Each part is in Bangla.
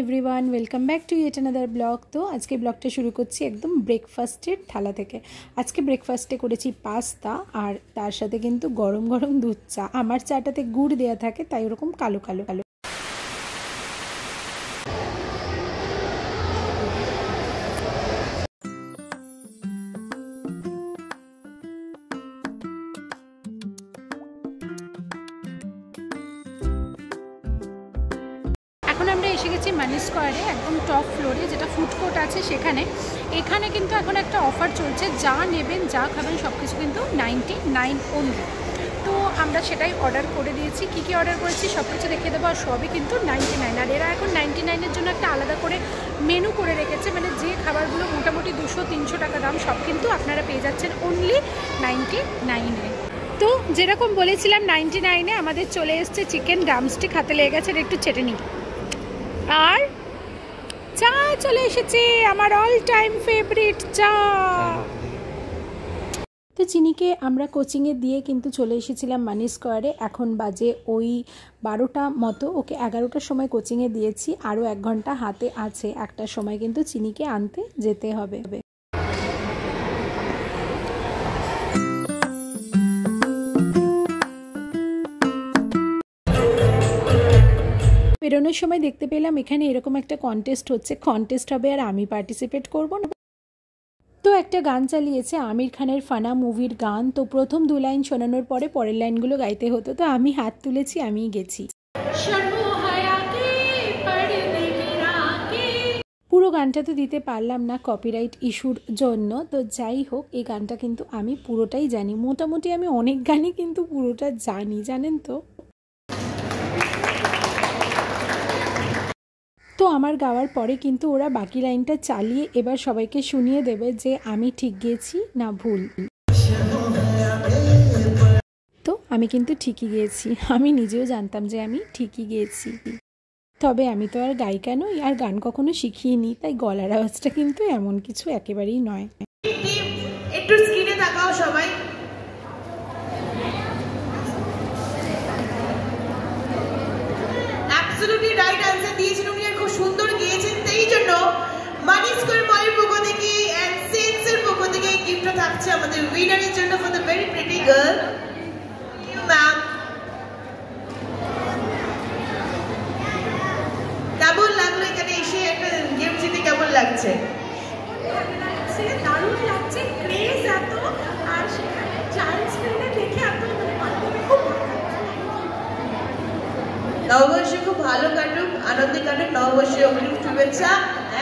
Everyone welcome back to yet another blog. तो आज के ब्लगटा शुरू करছি एकदम ब्रेकफास्टेर थाला থেকে। আজকে ব্রেকফাস্টে করেছি পাস্তা আর তার সাথে কিন্তু গরম গরম দুধ চা। আমার চাটাতে গুড় দেয়া থাকে তাই এরকম কালো কালো কালো। এখন আমরা এসে গেছি মানি স্কোয়ারে, একদম টপ ফ্লোরে যেটা ফুড কোর্ট আছে সেখানে। এখানে কিন্তু এখন একটা অফার চলছে, যা নেবেন যা খাবেন সব কিছু কিন্তু 99 অনলি। তো আমরা সেটাই অর্ডার করে দিয়েছি। কী কী অর্ডার করেছি সব কিছু দেখিয়ে দেবো, আর সবই কিন্তু 99। আর এরা এখন 99-এর জন্য একটা আলাদা করে মেনু করে রেখেছে, মানে যে খাবারগুলো মোটামুটি 200-300 টাকা দাম সব কিন্তু আপনারা পেয়ে যাচ্ছেন অনলি 99-এ। তো যেরকম বলেছিলাম 99-এ আমাদের চলে এসছে চিকেন ড্রামস্টিক, হাতে লেগে গেছে, একটু চেটে নিই। আর চা চলে এসেছে, আমার অল টাইম ফেভারিট চা। তো চিনিকে আমরা কোচিংয়ে দিয়ে কিন্তু চলে এসেছিলাম মানি স্কোয়ারে। এখন বাজে ওই 12টা মতো, ওকে 11টার সময় কোচিংয়ে দিয়েছি, আরও 1 ঘন্টা হাতে আছে। 1টার সময় কিন্তু চিনিকে আনতে যেতে হবে। বেরোনোর সময় দেখতে পেলাম এখানে এরকম একটা কন্টেস্ট হচ্ছে, কন্টেস্ট হবে আর আমি পার্টিসিপেট করব না। তো একটা গান চালিয়েছে আমির খানের ফানা মুভির গান। তো প্রথম 2 লাইন শোনানোর পরে পরের লাইনগুলো গাইতে হতো, তো আমি হাত তুলেছি, আমিই গেছি। পুরো গানটা তো দিতে পারলাম না কপিরাইট ইস্যুর জন্য। তো যাই হোক, এই গানটা কিন্তু আমি পুরোটাই জানি, মোটামুটি আমি অনেক গানই কিন্তু পুরোটা জানি, জানেন তো। তো আমার গাওয়ার পরে কিন্তু ওরা বাকি লাইনটা চালিয়ে এবার সবাইকে শুনিয়ে দেবে যে আমি ঠিক গেছি না ভুল। তো আমি কিন্তু ঠিকই গিয়েছি, আমি নিজেও জানতাম যে আমি ঠিকই গিয়েছি। তবে আমি তো আর গায়িকা নই, আর গান কখনো শিখিনি, তাই গলার আওয়াজটা কিন্তু এমন কিছু একেবারেই নয়। একটু স্ক্রিনে তাকাও সবাই। অ্যাবসলিউটলি রাইট আনসার দিয়েছেন উনি, খুব সুন্দর গিয়েছেন। এই জন্য মানি স্কোয়ার মলের পক্ষ থেকে এন্ড সেন্সের পক্ষ থেকে গিফটটা থাকছে আমাদের উইনারের জন্য for the very pretty girl. You ma'am, কেমন লাগলো এখানে এসে একটা গিফট জিতে? কেমন লাগছে? দারুণ লাগছে, ক্রেজ এত, আর সেখানে চাইল্ড স্ক্রিনে দেখে এত খুব নববর্ষ খুব ভালো কাটুক, আনন্দে কাটুক। নববর্ষে অগ্রিম শুভেচ্ছা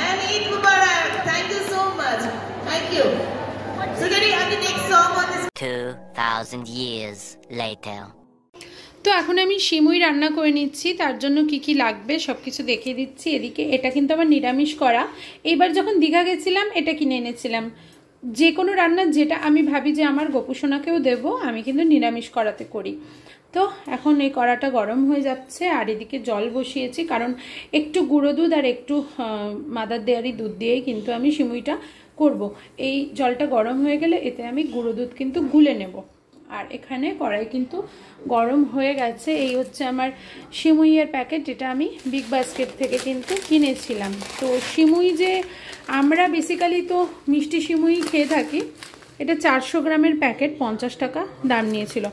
and Eid Mubarak. Thank you so much. Thank you. So getting the next song on this 2000 years later. তো এখন আমি সিমুই রান্না করে নিচ্ছি, তার জন্য কি কি লাগবে সব কিছু দেখিয়ে দিচ্ছি। এদিকে এটা কিন্তু আমার নিরামিষ করা, এইবার যখন দীঘা গেছিলাম এটা কিনে এনেছিলাম। যে কোনো রান্না যেটা আমি ভাবি যে আমার গোপুসোনাকেও দেবো, আমি কিন্তু নিরামিষ করাতে করি। তো এখন এই কড়াটা গরম হয়ে যাচ্ছে, আর এদিকে জল বসিয়েছি, কারণ একটু গুঁড়ো দুধ আর একটু মাদার ডেয়ারি দুধ দিয়েই কিন্তু আমি সিমুইটা করব। এই জলটা গরম হয়ে গেলে এতে আমি গুঁড়ো দুধ কিন্তু গুলে নেব। আর এখানে কড়াই কিন্তু গরম হয়ে গেছে। এই হচ্ছে আমার সিমুইয়ের প্যাকেট, যেটা আমি বিগ বাস্কেট থেকে কিন্তু কিনেছিলাম। তো সিমুই যে আমরা বেসিক্যালি তো মিষ্টি সিমুই খেয়ে থাকি, এটা 400 গ্রামের প্যাকেট, 50 টাকা দাম নিয়েছিল।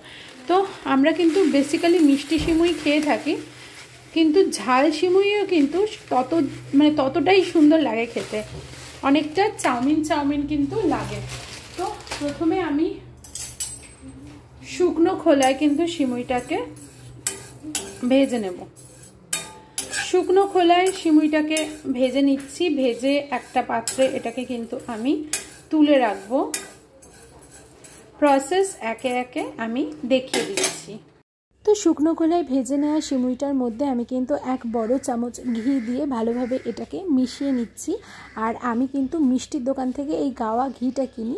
তো আমরা কিন্তু বেসিক্যালি মিষ্টি সিমুই খেয়ে থাকি, কিন্তু ঝাল সিমুইও কিন্তু ততটাই সুন্দর লাগে খেতে, অনেকটা চাউমিন কিন্তু লাগে। তো প্রথমে আমি শুকনো খোলায় কিন্তু সিমুইটাকে ভেজে নেব। শুকনো খোলায় সিমুইটাকে ভেজে নিচ্ছি, ভেজে একটা পাত্রে এটাকে কিন্তু আমি তুলে রাখবো। প্রসেস একে একে আমি দেখিয়ে দিচ্ছি। তো শুকনো খোলায় ভেজে নেওয়া সিমুইটার মধ্যে আমি কিন্তু 1 বড় চামচ ঘি দিয়ে ভালোভাবে এটাকে মিশিয়ে নিচ্ছি। আর আমি কিন্তু মিষ্টির দোকান থেকে এই গাওয়া ঘিটা কিনি,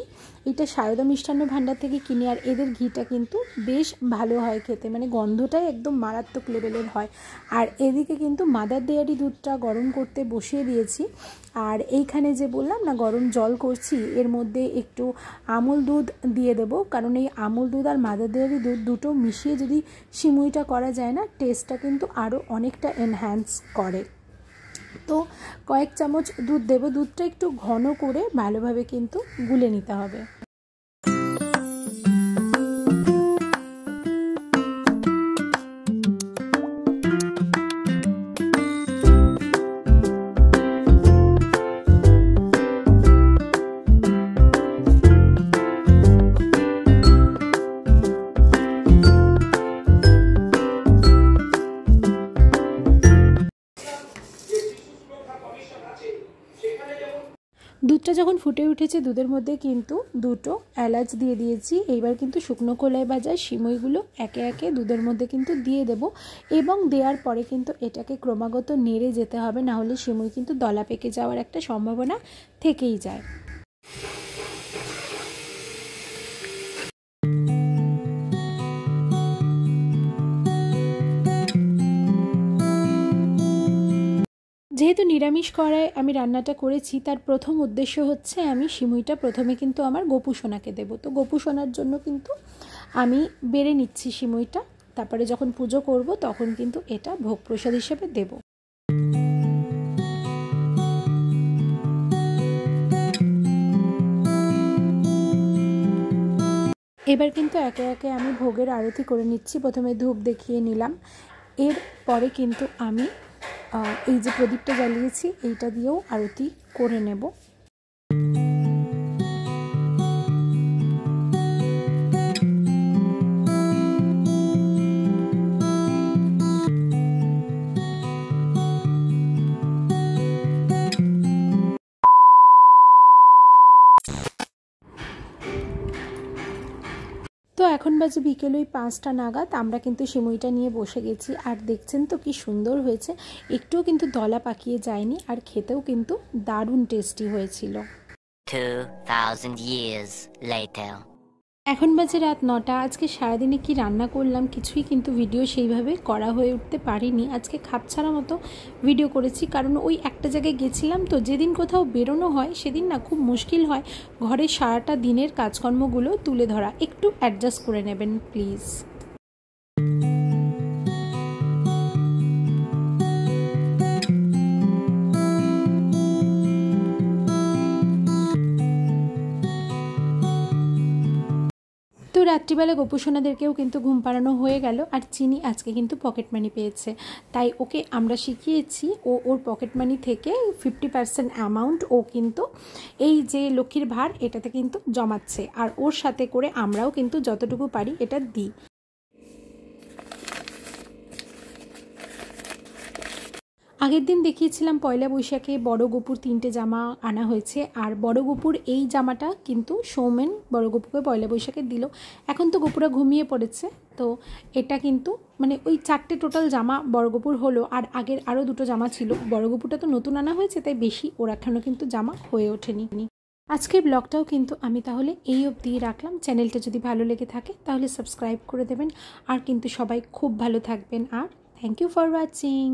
এটা সারদা মিষ্টান্ন ভাণ্ডার থেকে কিনি। আর এদের ঘিটা কিন্তু বেশ ভালো হয় খেতে, মানে গন্ধটাই একদম মারাত্মক লেভেলের হয়। আর এদিকে কিন্তু মাদার ডেয়ারি দুধটা গরম করতে বসিয়ে দিয়েছি। আর এইখানে যে বললাম না গরম জল করছি, এর মধ্যে একটু আমুল দুধ দিয়ে দেবো, কারণ এই আমুল দুধ আর মাদার ডেয়ারি দুধ দুটো মিশিয়ে যদি সিমুইটা করা যায় না, টেস্টটা কিন্তু আরও অনেকটা এনহ্যান্স করে। তো কয়েক চামচ দুধ দেব, দুধটা একটু ঘন করে ভালোভাবে কিন্তু গুলে নিতে হবে। দুধটা যখন ফুটে উঠেছে দুধের মধ্যে কিন্তু দুটো এলাচ দিয়ে দিয়েছি। এইবার কিন্তু শুকনো খোলায় ভাজা সিমইগুলো একে একে দুধের মধ্যে কিন্তু দিয়ে দেব এবং দেওয়ার পরে কিন্তু এটাকে ক্রমাগত নেড়ে যেতে হবে, না হলে সিমই কিন্তু দলা পেকে যাওয়ার একটা সম্ভাবনা থেকেই যায়। যেহেতু নিরামিষ কড়ায় আমি রান্নাটা করেছি, তার প্রথম উদ্দেশ্য হচ্ছে আমি সিমুইটা প্রথমে কিন্তু আমার গোপু সোনাকে দেবো। তো গোপু সোনার জন্য কিন্তু আমি বেড়ে নিচ্ছি সিমুইটা, তারপরে যখন পুজো করব তখন কিন্তু এটা ভোগ প্রসাদ হিসেবে দেব। এবার কিন্তু একে একে আমি ভোগের আরতি করে নিচ্ছি। প্রথমে ধূপ দেখিয়ে নিলাম, এরপরে কিন্তু আমি এই যে প্রদীপটা জ্বালিয়েছি এইটা দিয়েও আরতি করে নেব। তো এখন বাজে বিকেল ওই 5টা নাগাদ। আমরা কিন্তু সিমুইটা নিয়ে বসে গেছি, আর দেখছেন তো কি সুন্দর হয়েছে, একটুও কিন্তু দলা পাকিয়ে যায়নি, আর খেতেও কিন্তু দারুণ টেস্টি হয়েছিল। 2000 years later. এখন বাজে রাত 9টা। আজকে সারাদিনে কি রান্না করলাম কিছুই কিন্তু ভিডিও সেইভাবে করা হয়ে উঠতে পারিনি। আজকে খাপছাড়া মতো ভিডিও করেছি, কারণ ওই একটা জায়গায় গেছিলাম, তো যেদিন কোথাও বেরোনো হয় সেদিন না খুব মুশকিল হয় ঘরের সারাটা দিনের কাজকর্মগুলো তুলে ধরা। একটু অ্যাডজাস্ট করে নেবেন প্লিজ। তো রাত্রিবেলা গোপুসোনাদেরকেও কিন্তু ঘুম পাড়ানো হয়ে গেল, আর চিনি আজকে কিন্তু পকেট মানি পেয়েছে, তাই ওকে আমরা শিখিয়েছি ওর পকেট মানি থেকে 50% অ্যামাউন্ট ও কিন্তু এই যে লক্ষ্মীর ভার এটাতে কিন্তু জমাচ্ছে, আর ওর সাথে করে আমরাও কিন্তু যতটুকু পারি এটা দিই। আগের দিন দেখিয়েছিলাম পয়লা বৈশাখে বড় গোপুর 3টে জামা আনা হয়েছে, আর বড় গোপুর এই জামাটা কিন্তু সৌমেন বড় গোপুকে পয়লা বৈশাখে দিল। এখন তো গোপুরা ঘুমিয়ে পড়েছে, তো এটা কিন্তু মানে ওই 4টে টোটাল জামা বড় গোপুর হলো, আর আগের আরও 2টো জামা ছিল। বড় গোপুরটা তো নতুন আনা হয়েছে, তাই বেশি ওর এখনও কিন্তু জামা হয়ে ওঠেনি। আজকের ব্লগটাও কিন্তু আমি তাহলে এই অবধি রাখলাম। চ্যানেলটা যদি ভালো লেগে থাকে তাহলে সাবস্ক্রাইব করে দেবেন, আর কিন্তু সবাই খুব ভালো থাকবেন, আর থ্যাংক ইউ ফর ওয়াচিং।